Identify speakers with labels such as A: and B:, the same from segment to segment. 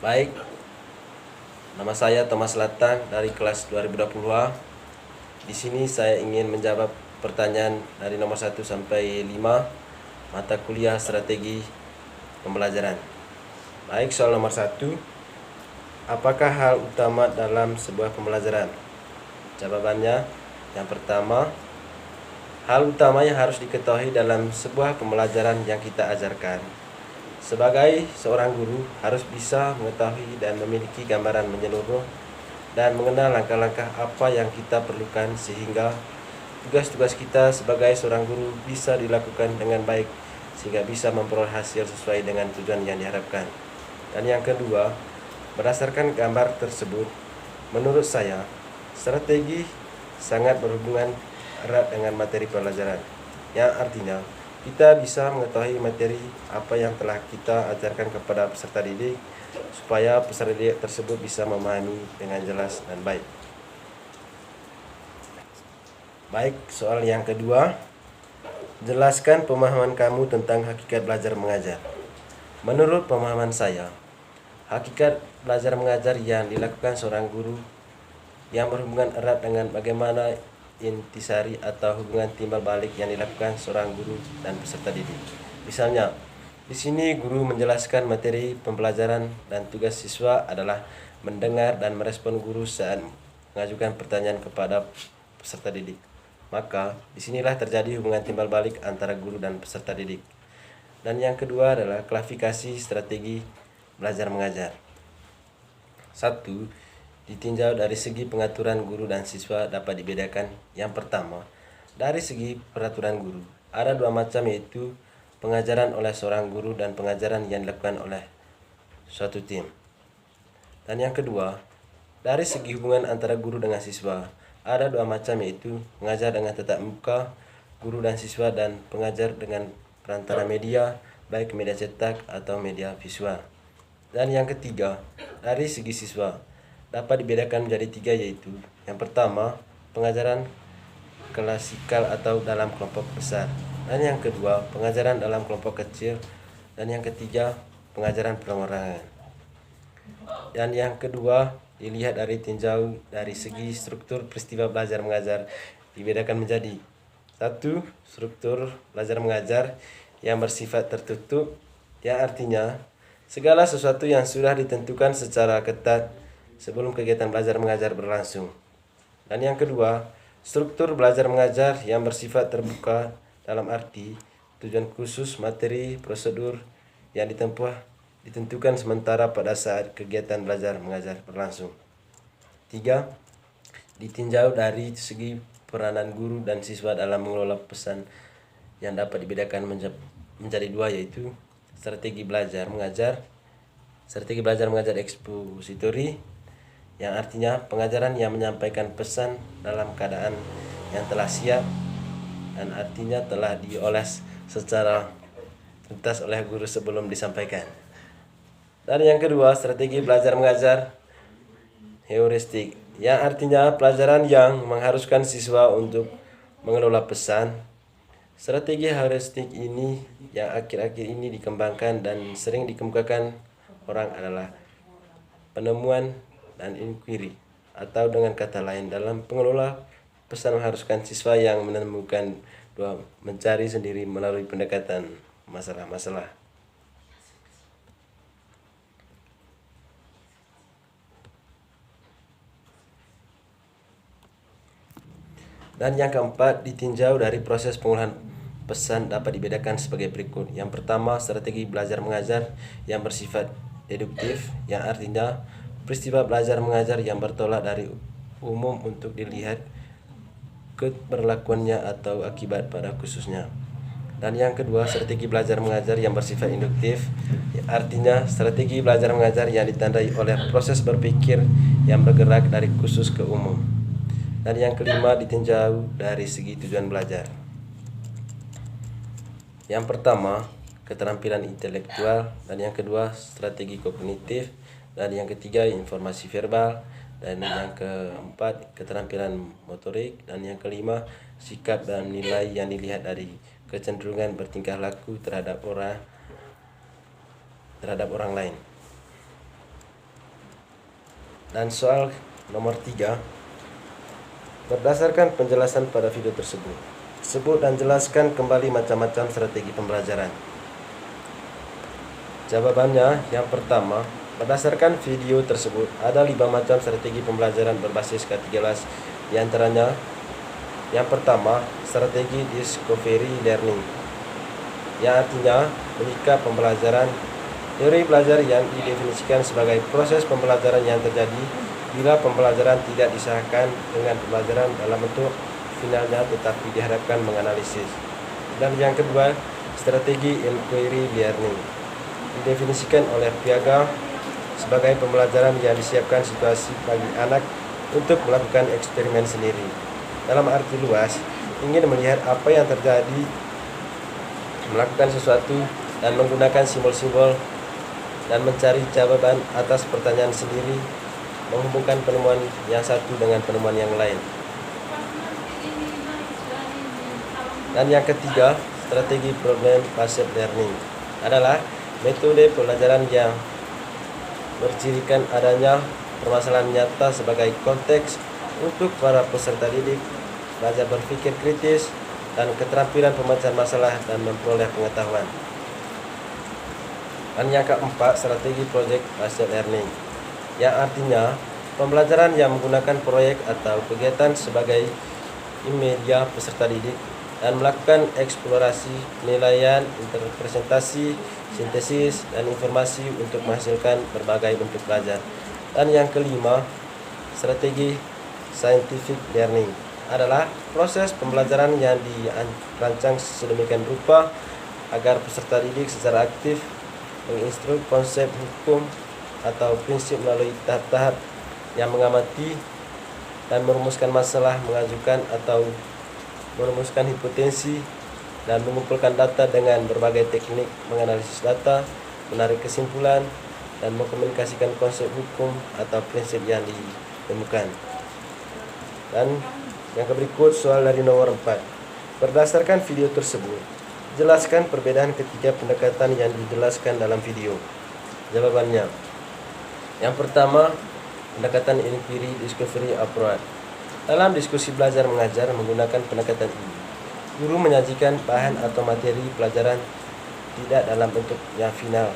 A: Baik, nama saya Thomas Latang dari kelas 2020A. Di sini saya ingin menjawab pertanyaan dari nomor 1 sampai 5 mata kuliah strategi pembelajaran. Baik, soal nomor 1. Apakah hal utama dalam sebuah pembelajaran? Jawabannya, yang pertama, hal utama yang harus diketahui dalam sebuah pembelajaran yang kita ajarkan. Sebagai seorang guru harus bisa mengetahui dan memiliki gambaran menyeluruh dan mengenal langkah-langkah apa yang kita perlukan sehingga tugas-tugas kita sebagai seorang guru bisa dilakukan dengan baik sehingga bisa memperoleh hasil sesuai dengan tujuan yang diharapkan. Dan yang kedua, berdasarkan gambar tersebut, menurut saya, strategi sangat berhubungan erat dengan materi pelajaran, yang artinya kita bisa mengetahui materi apa yang telah kita ajarkan kepada peserta didik supaya peserta didik tersebut bisa memahami dengan jelas dan baik. Baik, soal yang kedua, jelaskan pemahaman kamu tentang hakikat belajar mengajar. Menurut pemahaman saya, hakikat belajar mengajar yang dilakukan seorang guru yang berhubungan erat dengan bagaimana intisari atau hubungan timbal balik yang dilakukan seorang guru dan peserta didik. Misalnya, di sini guru menjelaskan materi pembelajaran dan tugas siswa adalah mendengar dan merespon guru saat mengajukan pertanyaan kepada peserta didik. Maka, disinilah terjadi hubungan timbal balik antara guru dan peserta didik. Dan yang kedua adalah klasifikasi strategi belajar mengajar. 1. Ditinjau dari segi pengaturan guru dan siswa dapat dibedakan. Yang pertama, dari segi peraturan guru, ada dua macam, yaitu pengajaran oleh seorang guru dan pengajaran yang dilakukan oleh suatu tim. Dan yang kedua, dari segi hubungan antara guru dengan siswa, ada dua macam, yaitu pengajar dengan tatap muka guru dan siswa dan pengajar dengan perantara media, baik media cetak atau media visual. Dan yang ketiga, dari segi siswa, dapat dibedakan menjadi tiga, yaitu yang pertama, pengajaran klasikal atau dalam kelompok besar, dan yang kedua, pengajaran dalam kelompok kecil, dan yang ketiga, pengajaran perorangan. Dan yang kedua, dilihat dari tinjau dari segi struktur peristiwa belajar mengajar, dibedakan menjadi 1. Struktur belajar mengajar yang bersifat tertutup, yang artinya segala sesuatu yang sudah ditentukan secara ketat sebelum kegiatan belajar mengajar berlangsung. Dan yang kedua, struktur belajar mengajar yang bersifat terbuka dalam arti tujuan khusus, materi, prosedur yang ditentukan sementara pada saat kegiatan belajar mengajar berlangsung. 3. Ditinjau dari segi peranan guru dan siswa dalam mengelola pesan yang dapat dibedakan menjadi dua, yaitu strategi belajar mengajar ekspositori, yang artinya pengajaran yang menyampaikan pesan dalam keadaan yang telah siap dan artinya telah dioles secara tuntas oleh guru sebelum disampaikan. Dan yang kedua, strategi belajar mengajar heuristik, yang artinya pelajaran yang mengharuskan siswa untuk mengelola pesan. Strategi heuristik ini yang akhir-akhir ini dikembangkan dan sering dikemukakan orang adalah penemuan dan inquiry, atau dengan kata lain, dalam pengelola pesan mengharuskan siswa yang menemukan dua mencari sendiri melalui pendekatan masalah-masalah. Dan yang keempat, ditinjau dari proses pengolahan pesan dapat dibedakan sebagai berikut. Yang pertama, strategi belajar mengajar yang bersifat deduktif, yang artinya peristiwa belajar mengajar yang bertolak dari umum untuk dilihat keberlakuannya atau akibat pada khususnya. Dan yang kedua, strategi belajar mengajar yang bersifat induktif, artinya strategi belajar mengajar yang ditandai oleh proses berpikir yang bergerak dari khusus ke umum. Dan yang kelima, ditinjau dari segi tujuan belajar. Yang pertama, keterampilan intelektual, dan yang kedua, strategi kognitif, dan yang ketiga, informasi verbal, dan yang keempat, keterampilan motorik, dan yang kelima, sikap dan nilai yang dilihat dari kecenderungan bertingkah laku terhadap orang lain. Dan soal nomor 3, berdasarkan penjelasan pada video tersebut, sebut dan jelaskan kembali macam-macam strategi pembelajaran. Jawabannya, yang pertama, berdasarkan video tersebut, ada 5 macam strategi pembelajaran berbasis K13, di antaranya, yang pertama, strategi discovery learning, yang artinya mengikat pembelajaran. Teori belajar yang didefinisikan sebagai proses pembelajaran yang terjadi bila pembelajaran tidak disahkan dengan pembelajaran dalam bentuk finalnya, tetapi diharapkan menganalisis. Dan yang kedua, strategi inquiry learning, didefinisikan oleh Piaget sebagai pembelajaran yang disiapkan situasi bagi anak untuk melakukan eksperimen sendiri. Dalam arti luas, ingin melihat apa yang terjadi, melakukan sesuatu dan menggunakan simbol-simbol dan mencari jawaban atas pertanyaan sendiri, menghubungkan penemuan yang satu dengan penemuan yang lain. Dan yang ketiga, strategi problem based learning adalah metode pembelajaran yang bercirikan adanya permasalahan nyata sebagai konteks untuk para peserta didik belajar berpikir kritis dan keterampilan pemecahan masalah dan memperoleh pengetahuan. Dan yang keempat, strategi project based learning, yang artinya pembelajaran yang menggunakan proyek atau kegiatan sebagai media peserta didik dan melakukan eksplorasi, penilaian, interpretasi, sintesis, dan informasi untuk menghasilkan berbagai bentuk belajar. Dan yang kelima, strategi scientific learning adalah proses pembelajaran yang dirancang sedemikian rupa agar peserta didik secara aktif menginstruk konsep hukum atau prinsip melalui tahap-tahap yang mengamati dan merumuskan masalah, mengajukan atau merumuskan hipotesis, dan mengumpulkan data dengan berbagai teknik, menganalisis data, menarik kesimpulan, dan mengkomunikasikan konsep hukum atau prinsip yang ditemukan. Dan yang berikut soal dari nomor 4. Berdasarkan video tersebut, jelaskan perbedaan ketiga pendekatan yang dijelaskan dalam video. Jawabannya, yang pertama, pendekatan inquiry discovery approach. Dalam diskusi belajar mengajar menggunakan pendekatan ini, guru menyajikan bahan atau materi pelajaran tidak dalam bentuk yang final.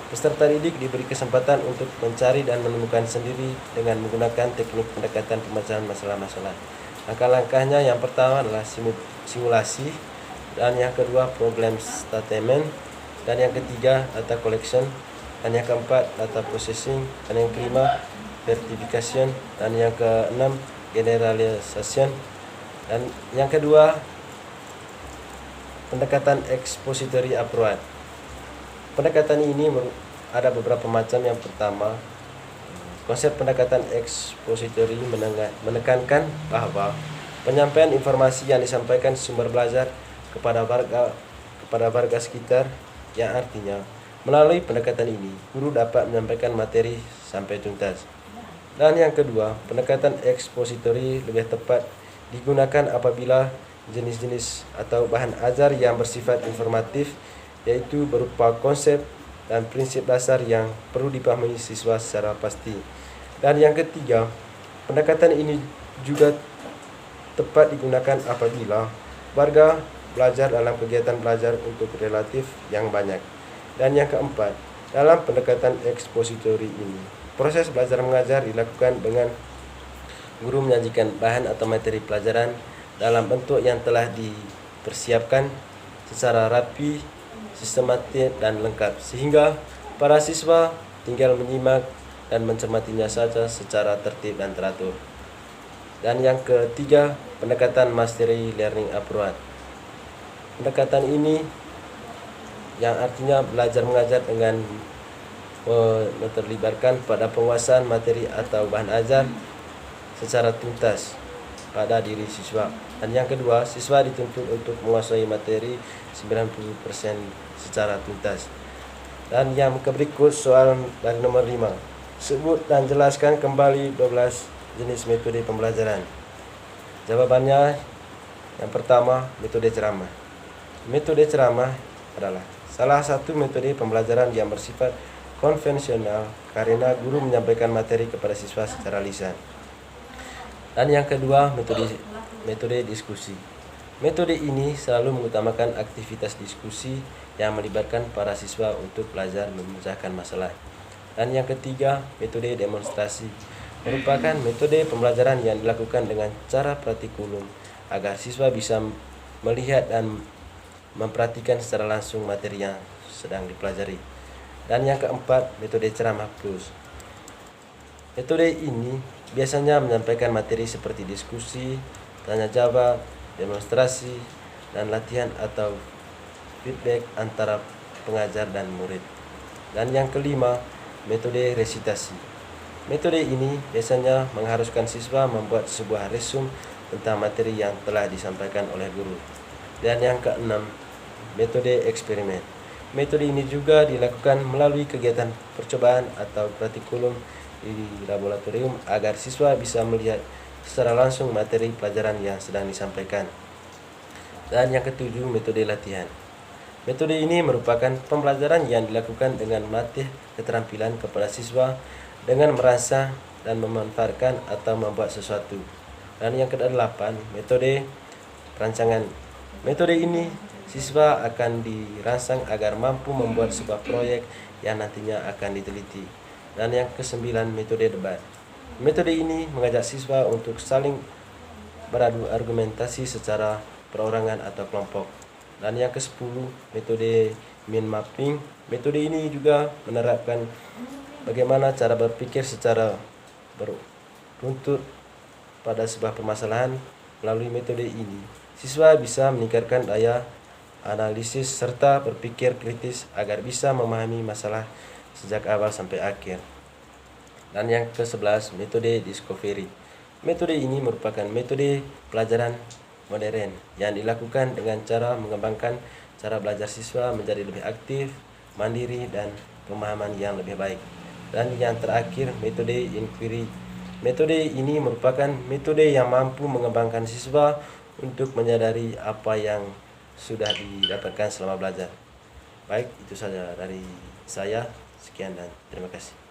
A: Peserta didik diberi kesempatan untuk mencari dan menemukan sendiri dengan menggunakan teknik pendekatan pemecahan masalah-masalah. Langkah-langkahnya, yang pertama adalah simulasi, dan yang kedua problem statement, dan yang ketiga data collection, dan yang keempat data processing, dan yang kelima verification, dan yang keenam generalization, dan yang kedua pendekatan expository approach. Pendekatan ini ada beberapa macam. Yang pertama, konsep pendekatan expository menekankan bahwa penyampaian informasi yang disampaikan sumber belajar kepada warga sekitar, yang artinya melalui pendekatan ini guru dapat menyampaikan materi sampai tuntas. Dan yang kedua, pendekatan expository lebih tepat digunakan apabila jenis-jenis atau bahan ajar yang bersifat informatif, yaitu berupa konsep dan prinsip dasar yang perlu dipahami siswa secara pasti. Dan yang ketiga, pendekatan ini juga tepat digunakan apabila warga belajar dalam kegiatan belajar untuk relatif yang banyak. Dan yang keempat, dalam pendekatan expository ini, proses belajar mengajar dilakukan dengan guru menyajikan bahan atau materi pelajaran dalam bentuk yang telah dipersiapkan secara rapi, sistematik, dan lengkap, sehingga para siswa tinggal menyimak dan mencermatinya saja secara tertib dan teratur. Dan yang ketiga, pendekatan mastery learning approach. Pendekatan ini yang artinya belajar mengajar dengan terlibatkan pada penguasaan materi atau bahan ajar secara tuntas pada diri siswa. Dan yang kedua, siswa dituntut untuk menguasai materi 90% secara tuntas. Dan yang berikut soal dari nomor 5. Sebut dan jelaskan kembali 12 jenis metode pembelajaran. Jawabannya, yang pertama, metode ceramah. Metode ceramah adalah salah satu metode pembelajaran yang bersifat konvensional karena guru menyampaikan materi kepada siswa secara lisan. Dan yang kedua, metode diskusi. Metode ini selalu mengutamakan aktivitas diskusi yang melibatkan para siswa untuk belajar memecahkan masalah. Dan yang ketiga, metode demonstrasi. Merupakan metode pembelajaran yang dilakukan dengan cara praktikum agar siswa bisa melihat dan memperhatikan secara langsung materi yang sedang dipelajari. Dan yang keempat, metode ceramah plus. Metode ini biasanya menyampaikan materi seperti diskusi, tanya jawab, demonstrasi, dan latihan atau feedback antara pengajar dan murid. Dan yang kelima, metode resitasi. Metode ini biasanya mengharuskan siswa membuat sebuah resume tentang materi yang telah disampaikan oleh guru. Dan yang keenam, metode eksperimen. Metode ini juga dilakukan melalui kegiatan percobaan atau praktikum di laboratorium agar siswa bisa melihat secara langsung materi pelajaran yang sedang disampaikan. Dan yang ketujuh, metode latihan. Metode ini merupakan pembelajaran yang dilakukan dengan melatih keterampilan kepada siswa dengan merasa dan memanfaatkan atau membuat sesuatu. Dan yang kedelapan, metode perancangan. Metode ini siswa akan dirangsang agar mampu membuat sebuah proyek yang nantinya akan diteliti. Dan yang kesembilan, metode debat. Metode ini mengajak siswa untuk saling beradu argumentasi secara perorangan atau kelompok. Dan yang ke-10, metode mind mapping. Metode ini juga menerapkan bagaimana cara berpikir secara beruntut pada sebuah permasalahan. Melalui metode ini, siswa bisa meningkatkan daya analisis serta berpikir kritis agar bisa memahami masalah sejak awal sampai akhir. Dan yang ke-11, metode discovery. Metode ini merupakan metode pelajaran modern yang dilakukan dengan cara mengembangkan cara belajar siswa menjadi lebih aktif, mandiri, dan pemahaman yang lebih baik. Dan yang terakhir, metode inquiry. Metode ini merupakan metode yang mampu mengembangkan siswa untuk menyadari apa yang sudah didapatkan selama belajar. Baik, itu saja dari saya. Sekian dan terima kasih.